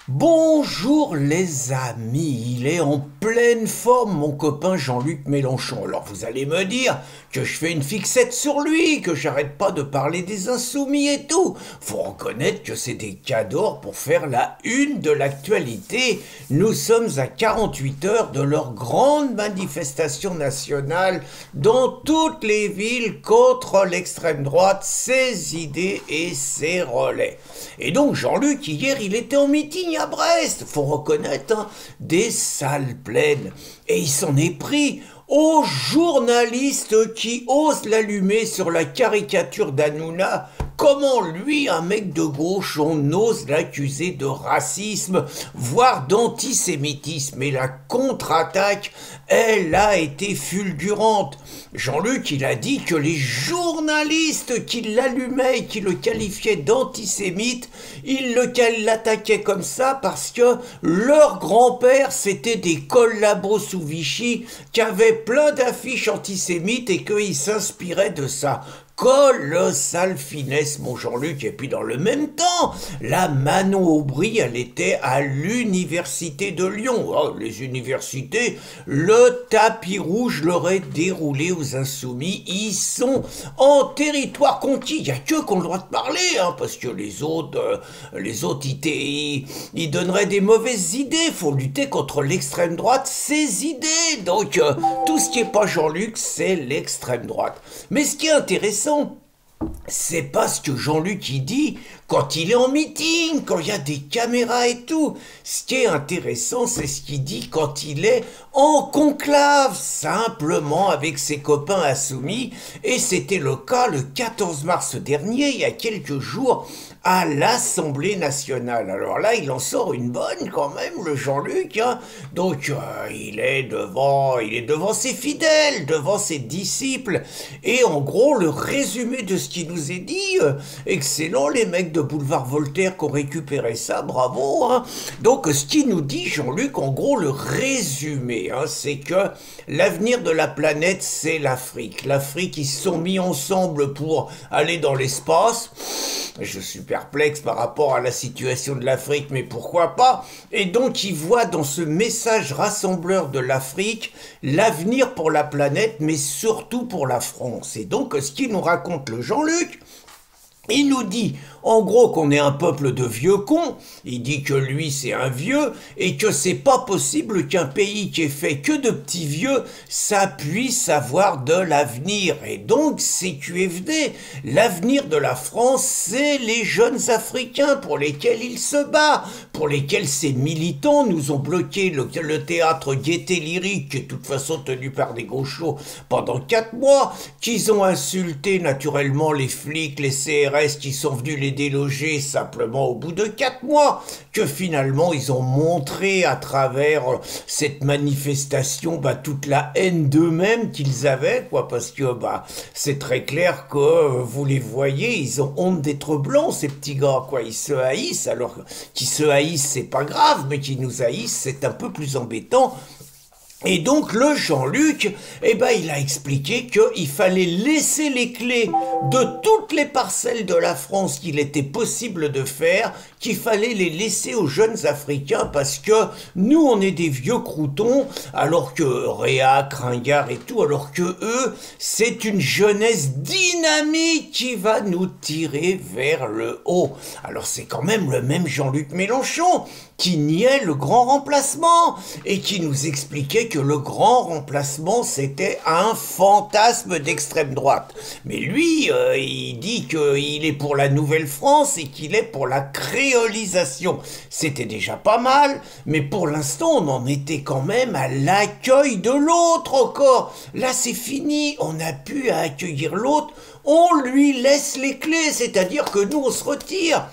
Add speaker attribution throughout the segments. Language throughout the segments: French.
Speaker 1: Bonjour les amis, il est en pleine forme mon copain Jean-Luc Mélenchon. Alors vous allez me dire que je fais une fixette sur lui, que j'arrête pas de parler des insoumis et tout. Faut reconnaître que c'est des cadors pour faire la une de l'actualité. Nous sommes à 48 heures de leur grande manifestation nationale dans toutes les villes contre l'extrême droite, ses idées et ses relais. Et donc Jean-Luc, hier, il était en meeting à Brest, faut reconnaître, hein, des salles pleines. Et il s'en est pris aux journalistes qui osent l'allumer sur la caricature d'Hanouna. Comment lui, un mec de gauche, on ose l'accuser de racisme, voire d'antisémitisme. Et la contre-attaque, elle a été fulgurante. Jean-Luc, il a dit que les journalistes qui l'allumaient et qui le qualifiaient d'antisémite, ils l'attaquaient comme ça parce que leur grand-père, c'était des collabos sous Vichy qui avaient plein d'affiches antisémites et qu'ils s'inspiraient de ça. Colossale finesse, mon Jean-Luc. Et puis dans le même temps, la Manon Aubry, elle était à l'université de Lyon. Oh, les universités, le tapis rouge leur est déroulé aux insoumis. Ils sont en territoire conquis. Il n'y a que qu'on a le droit de parler, hein, parce que les autres, ils donneraient des mauvaises idées. Faut lutter contre l'extrême droite, ses idées. Donc, tout ce qui n'est pas Jean-Luc, c'est l'extrême droite. Mais ce qui est intéressant, c'est pas ce que Jean-Luc il dit quand il est en meeting, quand il y a des caméras et tout. Ce qui est intéressant, c'est ce qu'il dit quand il est en conclave, simplement avec ses copains insoumis. Et c'était le cas le 14 mars dernier, il y a quelques jours, à l'Assemblée nationale. Alors là, il en sort une bonne quand même, le Jean-Luc. Hein. Donc, il est devant ses fidèles, devant ses disciples. Et en gros, le résumé de ce qui nous est dit, excellent, les mecs de Boulevard Voltaire qui ont récupéré ça, bravo. Hein. Donc, ce qui nous dit Jean-Luc, en gros, le résumé, hein, c'est que l'avenir de la planète, c'est l'Afrique. L'Afrique, ils se sont mis ensemble pour aller dans l'espace. Je suis perplexe par rapport à la situation de l'Afrique, mais pourquoi pas? Et donc, il voit dans ce message rassembleur de l'Afrique l'avenir pour la planète, mais surtout pour la France. Et donc, ce qu'il nous raconte le Jean-Luc, il nous dit, en gros, qu'on est un peuple de vieux cons. Il dit que lui, c'est un vieux et que c'est pas possible qu'un pays qui est fait que de petits vieux, ça puisse avoir de l'avenir. Et donc, c'est QFD. L'avenir de la France, c'est les jeunes Africains pour lesquels il se bat, pour lesquels ces militants nous ont bloqué le théâtre Gaieté Lyrique, qui est de toute façon tenu par des gauchos pendant 4 mois, qu'ils ont insulté naturellement les flics, les CRS, qui sont venus les déloger simplement au bout de 4 mois, que finalement ils ont montré à travers cette manifestation toute la haine d'eux-mêmes qu'ils avaient, quoi, parce que c'est très clair que vous les voyez, ils ont honte d'être blancs, ces petits gars, quoi, ils se haïssent, alors qu'ils se haïssent c'est pas grave, mais qu'ils nous haïssent c'est un peu plus embêtant. Et donc le Jean-Luc, il a expliqué qu'il fallait laisser les clés de toutes les parcelles de la France qu'il était possible de faire, qu'il fallait les laisser aux jeunes Africains parce que nous on est des vieux croutons, alors que Réac, Ringard et tout, alors que eux, c'est une jeunesse dynamique qui va nous tirer vers le haut. Alors c'est quand même le même Jean-Luc Mélenchon qui niait le grand remplacement et qui nous expliquait que le grand remplacement c'était un fantasme d'extrême droite. Mais lui, il dit qu'il est pour la Nouvelle-France et qu'il est pour la créolisation. C'était déjà pas mal, mais pour l'instant on en était quand même à l'accueil de l'autre encore. Là c'est fini, on n'a plus à accueillir l'autre, on lui laisse les clés, c'est-à-dire que nous on se retire.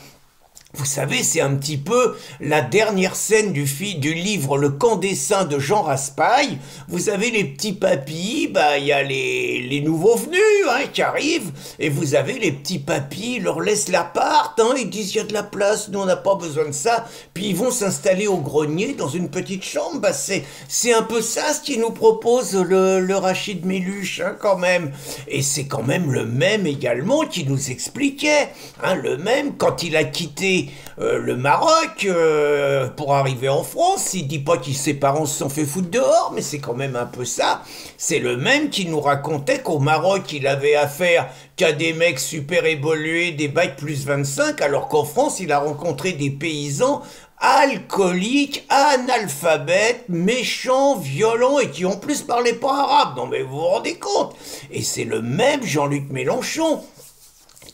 Speaker 1: Vous savez, c'est un petit peu la dernière scène du livre Le Camp des Saints de Jean Raspail. Vous avez les petits papis, il y a les nouveaux venus qui arrivent, et vous avez les petits papis, ils leur laissent l'appart, ils disent il y a de la place, nous on n'a pas besoin de ça, puis ils vont s'installer au grenier dans une petite chambre. C'est un peu ça ce qu'il nous propose le Rachid Méluche quand même. Et c'est quand même le même également qui nous expliquait, le même quand il a quitté quitter le Maroc pour arriver en France. Il dit pas que ses parents se sont fait foutre dehors, mais c'est quand même un peu ça. C'est le même qui nous racontait qu'au Maroc, il avait affaire qu'à des mecs super évolués, des bacs plus 25, alors qu'en France, il a rencontré des paysans alcooliques, analphabètes, méchants, violents et qui en plus parlaient pas arabe. Non mais vous vous rendez compte? Et c'est le même Jean-Luc Mélenchon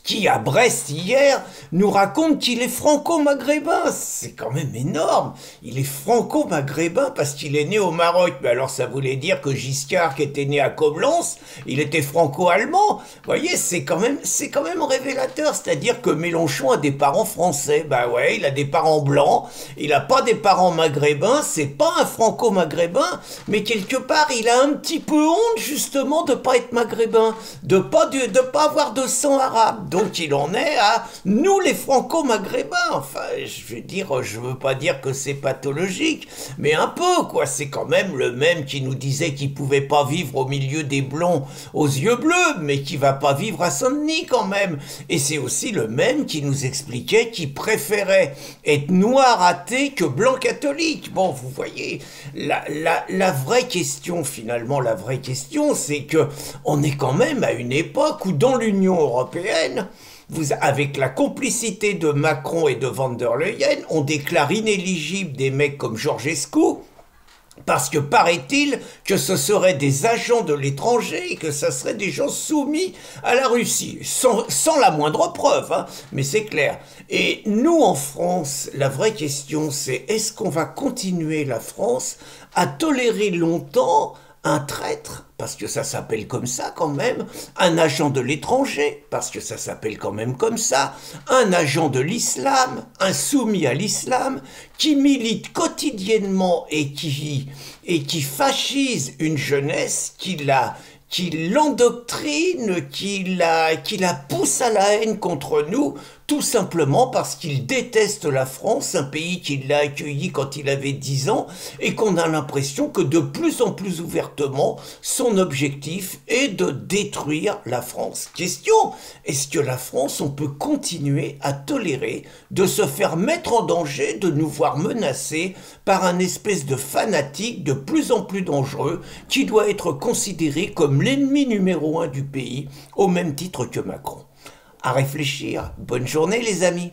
Speaker 1: qui, à Brest hier, nous raconte qu'il est franco-maghrébin. C'est quand même énorme. Il est franco-maghrébin parce qu'il est né au Maroc. Mais alors ça voulait dire que Giscard, qui était né à Coblence, il était franco-allemand. Vous voyez, c'est quand même révélateur. C'est-à-dire que Mélenchon a des parents français. Bah ouais, il a des parents blancs. Il n'a pas des parents maghrébins. C'est pas un franco-maghrébin. Mais quelque part, il a un petit peu honte, justement, de pas être maghrébin. De pas avoir de sang arabe. Donc il en est à nous les franco-maghrébins. Enfin, je veux pas dire que c'est pathologique, mais un peu, quoi. C'est quand même le même qui nous disait qu'il pouvait pas vivre au milieu des blonds aux yeux bleus, mais qui va pas vivre à Saint-Denis quand même. Et c'est aussi le même qui nous expliquait qu'il préférait être noir athée que blanc catholique. Bon, vous voyez, la vraie question, finalement, c'est que on est quand même à une époque où dans l'Union européenne, avec la complicité de Macron et de Van der Leyen, on déclare inéligibles des mecs comme Georgescu, parce que paraît-il que ce seraient des agents de l'étranger et que ça serait des gens soumis à la Russie, sans la moindre preuve, hein, mais c'est clair. Et nous, en France, la vraie question, c'est est-ce qu'on va continuer, la France, à tolérer longtemps un traître, parce que ça s'appelle comme ça quand même, un agent de l'étranger, parce que ça s'appelle quand même comme ça, un agent de l'islam, un soumis à l'islam, qui milite quotidiennement et qui fascise une jeunesse qui l'endoctrine, qui la pousse à la haine contre nous, tout simplement parce qu'il déteste la France, un pays qui l'a accueilli quand il avait 10 ans, et qu'on a l'impression que de plus en plus ouvertement, son objectif est de détruire la France. Question, est-ce que la France, on peut continuer à tolérer de se faire mettre en danger, de nous voir menacés par un espèce de fanatique de plus en plus dangereux qui doit être considéré comme l'ennemi numéro 1 du pays, au même titre que Macron? À réfléchir. Bonne journée les amis.